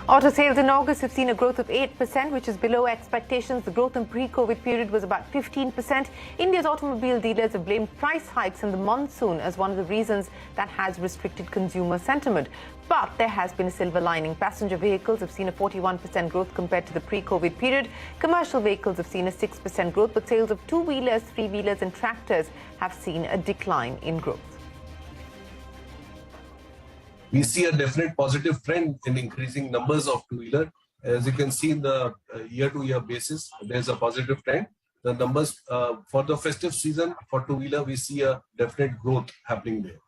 Auto sales in August have seen a growth of 8%, which is below expectations. The growth in pre-COVID period was about 15%. India's automobile dealers have blamed price hikes in the monsoon as one of the reasons that has restricted consumer sentiment. But there has been a silver lining. Passenger vehicles have seen a 41% growth compared to the pre-COVID period. Commercial vehicles have seen a 6% growth, but sales of two-wheelers, three-wheelers and tractors have seen a decline in growth. We see a definite positive trend in increasing numbers of two-wheeler. As you can see in the year-to-year basis, there's a positive trend. The numbers for the festive season for two-wheeler, we see a definite growth happening there.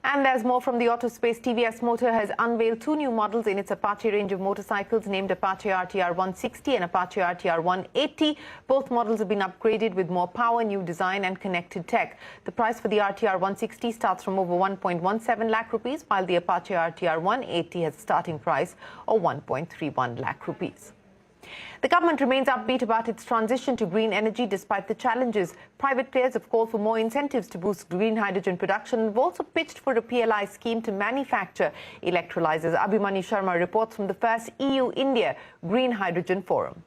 And there's more from the auto space. TVS Motor has unveiled two new models in its Apache range of motorcycles, named Apache RTR 160 and Apache RTR 180. Both models have been upgraded with more power, new design and connected tech. The price for the RTR 160 starts from over 1.17 lakh rupees, while the Apache RTR 180 has a starting price of 1.31 lakh rupees. The government remains upbeat about its transition to green energy despite the challenges. Private players have called for more incentives to boost green hydrogen production and have also pitched for a PLI scheme to manufacture electrolyzers. Abhimanyu Sharma reports from the first EU-India Green Hydrogen Forum.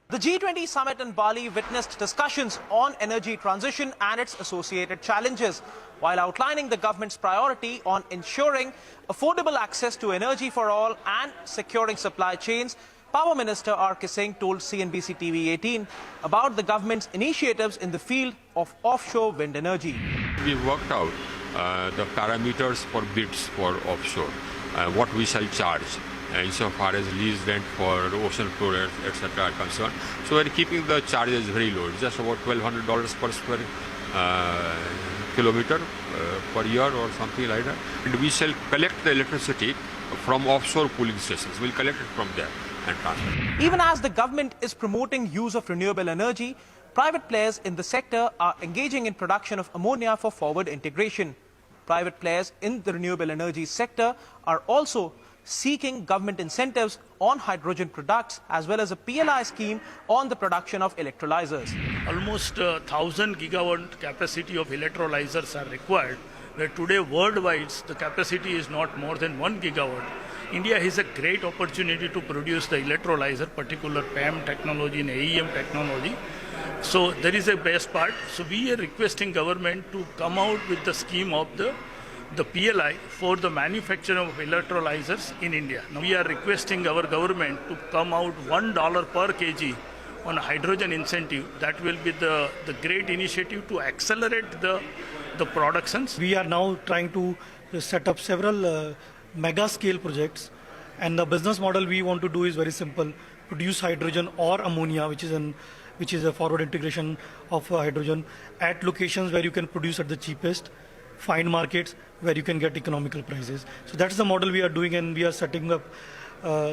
The G20 summit in Bali witnessed discussions on energy transition and its associated challenges, while outlining the government's priority on ensuring affordable access to energy for all and securing supply chains. Power Minister R.K. Singh told CNBC-TV18 about the government's initiatives in the field of offshore wind energy. We worked out the parameters for bids for offshore, what we shall charge. Insofar as lease rent for ocean floor, etc. are concerned. So we're keeping the charges very low, just about $1,200 per square kilometer per year or something like that. And we shall collect the electricity from offshore pooling stations. We'll collect it from there and transfer. Even as the government is promoting use of renewable energy, private players in the sector are engaging in production of ammonia for forward integration. Private players in the renewable energy sector are also seeking government incentives on hydrogen products as well as a PLI scheme on the production of electrolyzers. Almost 1,000 gigawatt capacity of electrolyzers are required, where today worldwide the capacity is not more than 1 gigawatt. India has a great opportunity to produce the electrolyzer, particular PAM technology and AEM technology. So there is a best part. So we are requesting government to come out with the scheme of the PLI for the manufacture of electrolyzers in India. Now we are requesting our government to come out $1 per kg on a hydrogen incentive. That will be the great initiative to accelerate the productions. We are now trying to set up several mega scale projects, and the business model we want to do is very simple: produce hydrogen or ammonia, which is a forward integration of hydrogen at locations where you can produce at the cheapest, find markets where you can get economical prices. So that's the model we are doing, and we are setting up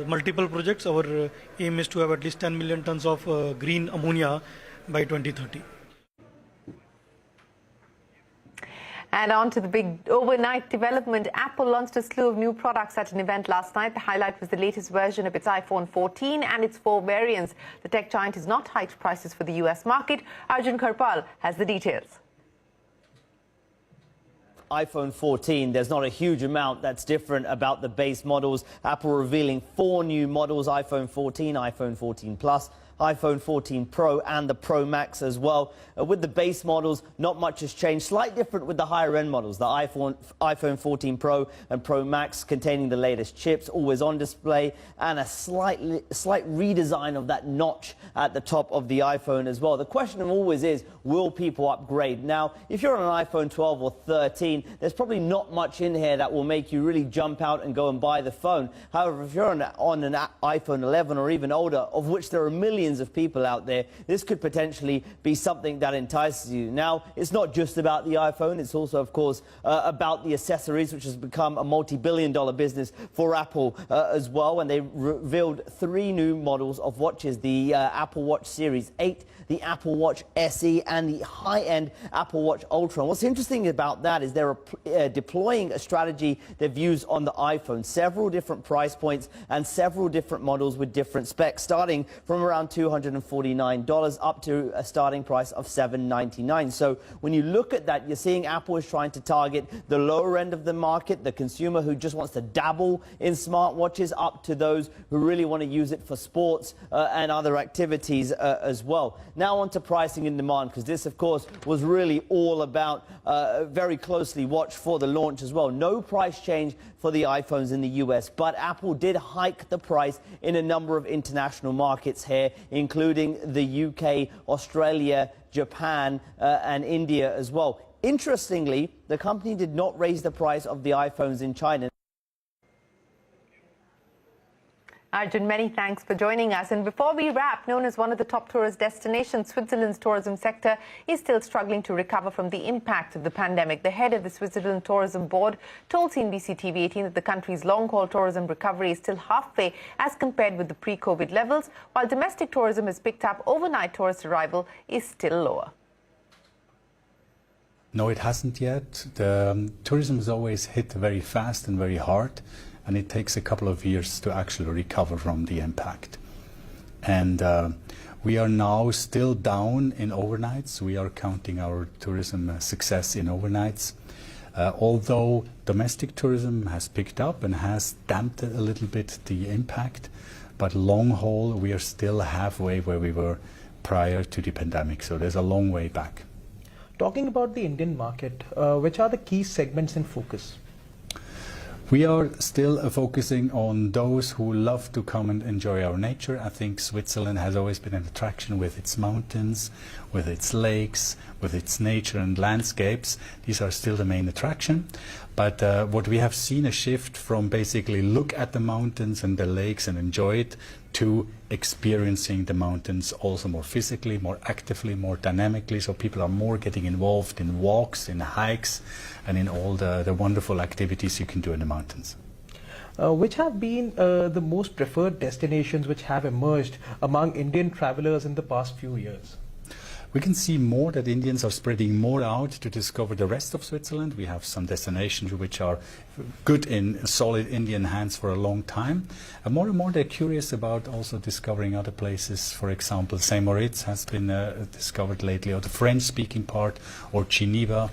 multiple projects. Our aim is to have at least 10 million tons of green ammonia by 2030. And on to the big overnight development. Apple launched a slew of new products at an event last night. The highlight was the latest version of its iPhone 14 and its 4 variants. The tech giant has not hiked prices for the US market. Arjun Karpal has the details. iPhone 14, there's not a huge amount that's different about the base models. Apple revealing 4 new models: iPhone 14, iPhone 14 Plus, iPhone 14 Pro and the Pro Max as well. With the base models, not much has changed. Slight different with the higher end models. The iPhone 14 Pro and Pro Max containing the latest chips, always on display, and a slight redesign of that notch at the top of the iPhone as well. The question always is, will people upgrade? Now, if you're on an iPhone 12 or 13, there's probably not much in here that will make you really jump out and go and buy the phone. However, if you're on an iPhone 11 or even older, of which there are millions of people out there, this could potentially be something that entices you. Now, it's not just about the iPhone, it's also, of course, about the accessories, which has become a multi-billion-dollar business for Apple as well. And they revealed 3 new models of watches: the Apple Watch Series 8, the Apple Watch SE, and the high-end Apple Watch Ultra. And what's interesting about that is they're deploying a strategy they've used on the iPhone. Several different price points and several different models with different specs, starting from around $249 up to a starting price of $799. So when you look at that, you're seeing Apple is trying to target the lower end of the market, the consumer who just wants to dabble in smartwatches, up to those who really want to use it for sports and other activities as well. Now on to pricing and demand, because this, of course, was really all about very closely watched for the launch as well. No price change for the iPhones in the US, but Apple did hike the price in a number of international markets here, including the UK, Australia, Japan, and India as well. Interestingly, the company did not raise the price of the iPhones in China. Arjun, many thanks for joining us. And before we wrap, known as one of the top tourist destinations, Switzerland's tourism sector is still struggling to recover from the impact of the pandemic. The head of the Switzerland Tourism Board told CNBC-TV18 that the country's long-haul tourism recovery is still halfway as compared with the pre-COVID levels, while domestic tourism has picked up. Overnight tourist arrival is still lower. No, it hasn't yet. The tourism is always hit very fast and very hard, and it takes a couple of years to actually recover from the impact. And we are now still down in overnights. We are counting our tourism success in overnights. Although domestic tourism has picked up and has damped a little bit the impact, but long haul, we are still halfway where we were prior to the pandemic. So there's a long way back. Talking about the Indian market, which are the key segments in focus? We are still focusing on those who love to come and enjoy our nature. I think Switzerland has always been an attraction with its mountains, with its lakes, with its nature and landscapes. These are still the main attraction. But what we have seen a shift from basically look at the mountains and the lakes and enjoy it, to experiencing the mountains also more physically, more actively, more dynamically. So people are more getting involved in walks, in hikes, and in all the wonderful activities you can do in the mountains. Which have been the most preferred destinations which have emerged among Indian travelers in the past few years? We can see more that Indians are spreading more out to discover the rest of Switzerland. We have some destinations which are good in solid Indian hands for a long time. And more they're curious about also discovering other places. For example, St. Moritz has been discovered lately, or the French-speaking part, or Geneva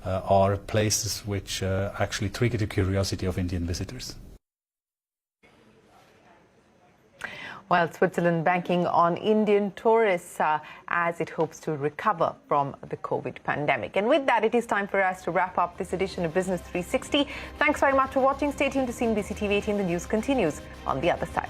are places which actually trigger the curiosity of Indian visitors. While Switzerland banking on Indian tourists as it hopes to recover from the COVID pandemic. And with that, it is time for us to wrap up this edition of Business 360. Thanks very much for watching. Stay tuned to CNBC-TV18. The news continues on the other side.